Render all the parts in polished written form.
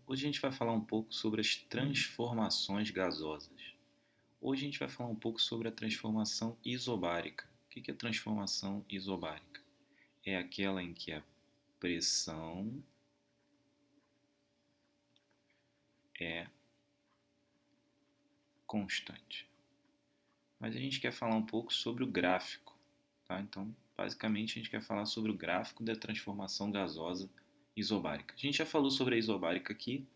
Hoje a gente vai falar um pouco sobre as transformações gasosas. Hoje a gente vai falar um pouco sobre a transformação isobárica. O que é transformação isobárica? É aquela em que a pressão é constante. Mas a gente quer falar um pouco sobre o gráfico, tá? Então, basicamente a gente quer falar sobre o gráfico da transformação gasosa isobárica. A gente já falou sobre a isobárica aqui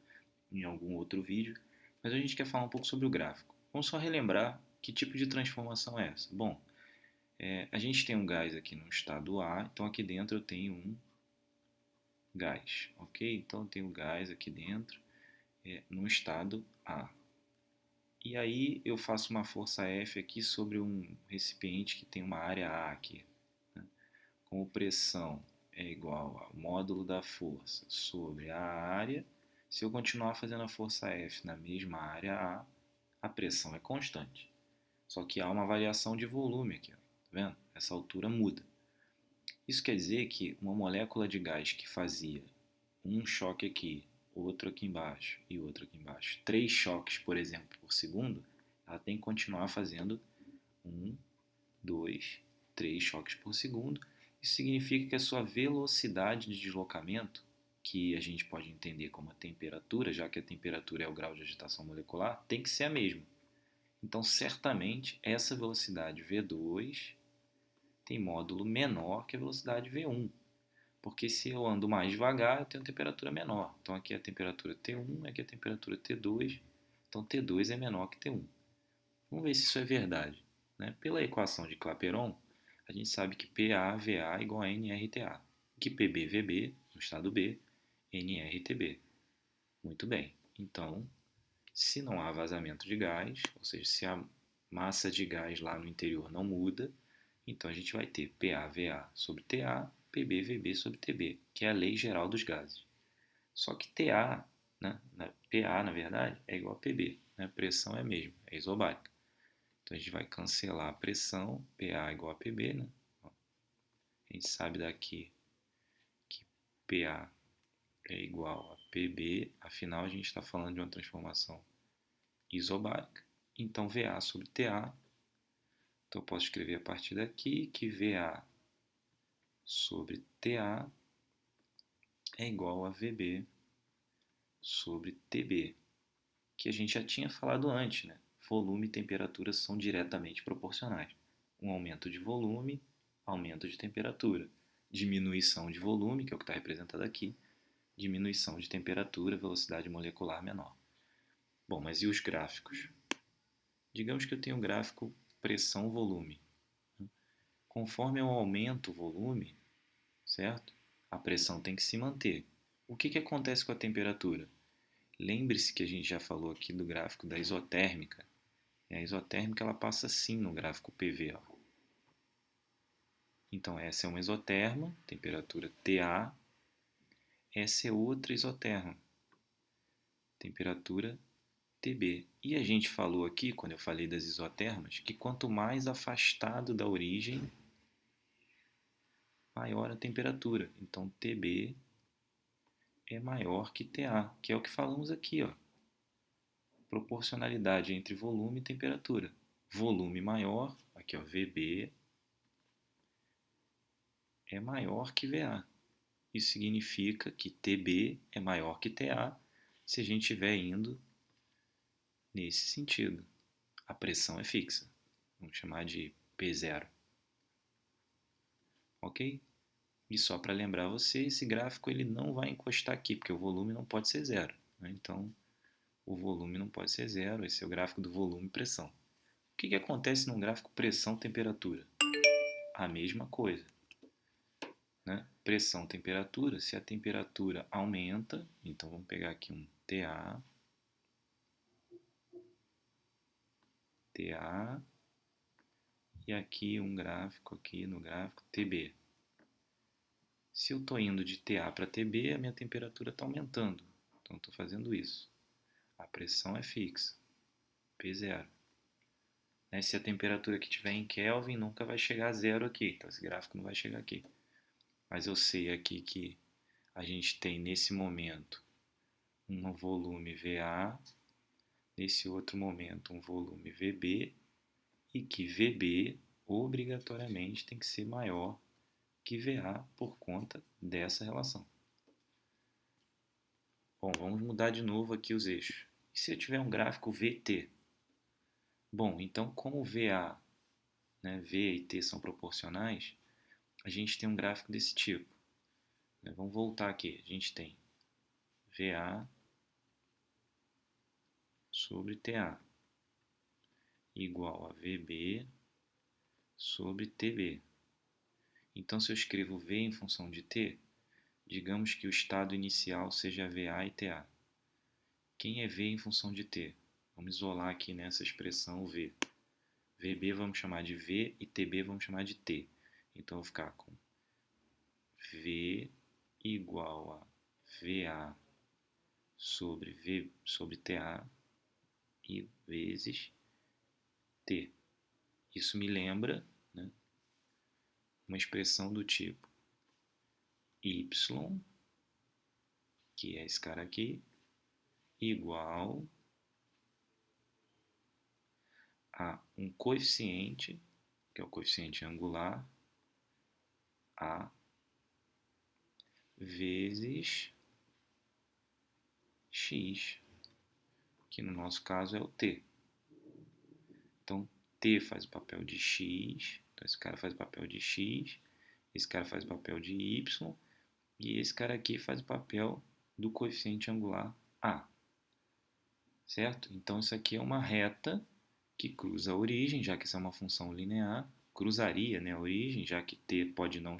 em algum outro vídeo, mas a gente quer falar um pouco sobre o gráfico. Vamos só relembrar que tipo de transformação é essa. Bom, a gente tem um gás aqui no estado A, então aqui dentro eu tenho um gás, ok? Então eu tenho gás aqui dentro no estado A. E aí eu faço uma força F aqui sobre um recipiente que tem uma área A aqui, né? Como pressão é igual ao módulo da força sobre a área, se eu continuar fazendo a força F na mesma área a pressão é constante. Só que há uma variação de volume aqui, ó, tá vendo? Essa altura muda. Isso quer dizer que uma molécula de gás que fazia um choque aqui, outro aqui embaixo e outro aqui embaixo, 3 choques, por exemplo, por segundo, ela tem que continuar fazendo um, 2, 3 choques por segundo. Isso significa que a sua velocidade de deslocamento, que a gente pode entender como a temperatura, já que a temperatura é o grau de agitação molecular, tem que ser a mesma. Então, certamente, essa velocidade V2 tem módulo menor que a velocidade V1. Porque se eu ando mais devagar, eu tenho temperatura menor. Então, aqui é a temperatura T1, aqui é a temperatura T2. Então, T2 é menor que T1. Vamos ver se isso é verdade, né? Pela equação de Clapeyron, a gente sabe que PA/VA é igual a nRTA, que PB/VB, no estado B, nRTB. Muito bem. Então, se não há vazamento de gás, ou seja, se a massa de gás lá no interior não muda, então a gente vai ter PA/VA sobre TA, PB/VB sobre TB, que é a lei geral dos gases. Só que TA, né, PA na verdade, é igual a PB, né? A pressão é a mesma, é isobárica. Então a gente vai cancelar a pressão, PA igual a PB, né? A gente sabe daqui que PA é igual a PB, afinal a gente está falando de uma transformação isobárica. Então VA sobre TA, então eu posso escrever a partir daqui que VA sobre TA é igual a VB sobre TB, que a gente já tinha falado antes, né? Volume e temperatura são diretamente proporcionais. Um aumento de volume, aumento de temperatura. Diminuição de volume, que é o que está representado aqui, diminuição de temperatura, velocidade molecular menor. Bom, mas e os gráficos? Digamos que eu tenho um gráfico pressão-volume. Conforme eu aumento o volume, certo? A pressão tem que se manter. O que acontece com a temperatura? Lembre-se que a gente já falou aqui do gráfico da isotérmica. E a isotérmica ela passa assim no gráfico PV. Ó. Então essa é uma isoterma, temperatura TA. Essa é outra isoterma, temperatura TB. E a gente falou aqui, quando eu falei das isotermas, que quanto mais afastado da origem, maior a temperatura. Então TB é maior que TA, que é o que falamos aqui, ó. Proporcionalidade entre volume e temperatura. Volume maior, aqui ó, VB é maior que VA. Isso significa que TB é maior que TA se a gente estiver indo nesse sentido. A pressão é fixa. Vamos chamar de P0. Ok? E só para lembrar você, esse gráfico ele não vai encostar aqui, porque o volume não pode ser zero. Né? Então, o volume não pode ser zero. Esse é o gráfico do volume e pressão. O que acontece num gráfico pressão-temperatura? A mesma coisa. Né? Pressão-temperatura, se a temperatura aumenta, então vamos pegar aqui um TA, TA, e aqui um gráfico, aqui no gráfico TB. Se eu estou indo de TA para TB, a minha temperatura está aumentando. Então, estou fazendo isso. A pressão é fixa, P0. Né? Se a temperatura que estiver em Kelvin nunca vai chegar a zero aqui. Então, esse gráfico não vai chegar aqui. Mas eu sei aqui que a gente tem nesse momento um volume VA, nesse outro momento um volume VB, e que VB obrigatoriamente tem que ser maior que VA por conta dessa relação. Bom, vamos mudar de novo aqui os eixos. E se eu tiver um gráfico VT? Bom, então como VA, né, V e T são proporcionais, a gente tem um gráfico desse tipo. Vamos voltar aqui. A gente tem VA sobre TA igual a VB sobre TB. Então, se eu escrevo V em função de T, digamos que o estado inicial seja VA e TA. Quem é V em função de T? Vamos isolar aqui nessa expressão o V. VB vamos chamar de V e TB vamos chamar de T. Então, eu vou ficar com V igual a VA sobre V sobre TA e vezes T. Isso me lembra, né, uma expressão do tipo Y, que é esse cara aqui, igual a um coeficiente, que é o coeficiente angular, A vezes X, que no nosso caso é o T. Então, T faz o papel de X, então esse cara faz o papel de X, esse cara faz o papel de Y, e esse cara aqui faz o papel do coeficiente angular A. Certo? Então, isso aqui é uma reta que cruza a origem, já que isso é uma função linear, cruzaria, né, a origem, já que t pode não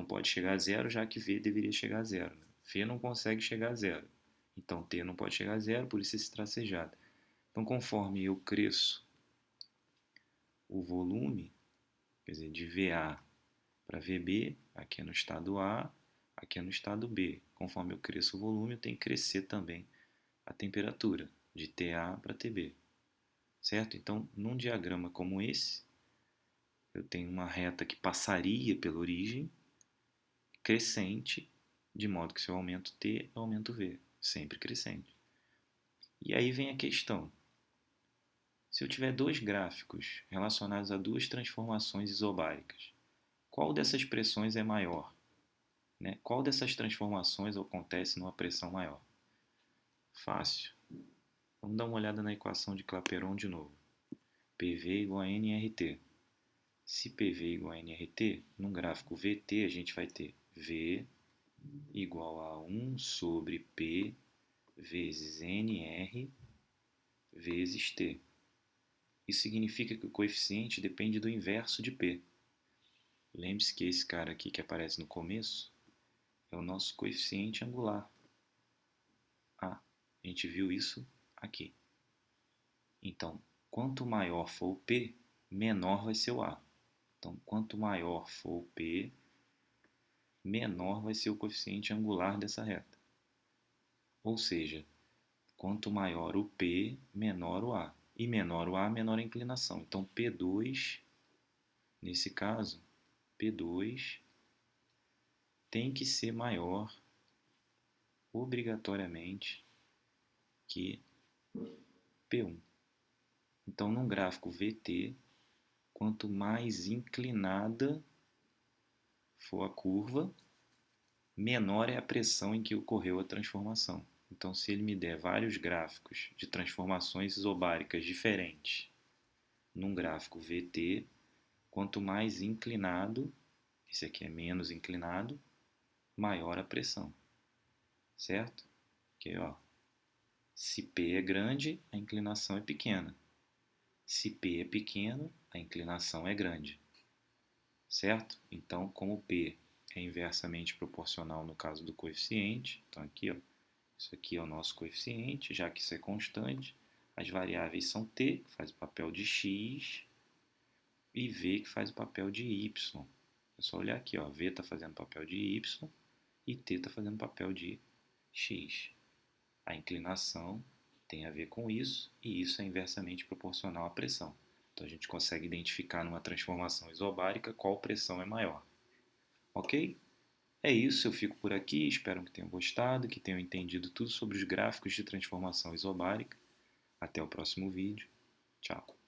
pode chegar a zero, já que v deveria chegar a zero. Né? V não consegue chegar a zero, então t não pode chegar a zero, por isso esse tracejado. Então, conforme eu cresço o volume, quer dizer, de VA para VB, aqui é no estado A, aqui é no estado B. Conforme eu cresço o volume, eu tenho que crescer também a temperatura, de TA para TB. Certo? Então, num diagrama como esse, eu tenho uma reta que passaria pela origem, crescente, de modo que se eu aumento T, eu aumento V, sempre crescente. E aí vem a questão. Se eu tiver dois gráficos relacionados a duas transformações isobáricas, qual dessas pressões é maior? Né? Qual dessas transformações acontece numa pressão maior? Fácil. Vamos dar uma olhada na equação de Clapeyron de novo. PV igual a nRT. Se PV igual a nRT, num gráfico VT a gente vai ter V igual a 1 sobre P vezes NR vezes T. Isso significa que o coeficiente depende do inverso de P. Lembre-se que esse cara aqui que aparece no começo é o nosso coeficiente angular. A gente viu isso aqui. Então, quanto maior for o P, menor vai ser o A. Então, quanto maior for o P, menor vai ser o coeficiente angular dessa reta. Ou seja, quanto maior o P, menor o A. E menor o A, menor a inclinação. Então, P2, nesse caso, P2 tem que ser maior, obrigatoriamente, que P1. Então, num gráfico VT, quanto mais inclinada for a curva, menor é a pressão em que ocorreu a transformação. Então, se ele me der vários gráficos de transformações isobáricas diferentes num gráfico VT, quanto mais inclinado, esse aqui é menos inclinado, maior a pressão. Certo? Porque, ó, se P é grande, a inclinação é pequena. Se P é pequeno, a inclinação é grande. Certo? Então, como P é inversamente proporcional no caso do coeficiente, então aqui, ó, isso aqui é o nosso coeficiente, já que isso é constante, as variáveis são T, que faz o papel de X, e V, que faz o papel de Y. É só olhar aqui, ó, V está fazendo papel de Y e T está fazendo papel de X. A inclinação tem a ver com isso, e isso é inversamente proporcional à pressão. Então a gente consegue identificar numa transformação isobárica qual pressão é maior. Ok? É isso, eu fico por aqui, espero que tenham gostado, que tenham entendido tudo sobre os gráficos de transformação isobárica. Até o próximo vídeo. Tchau.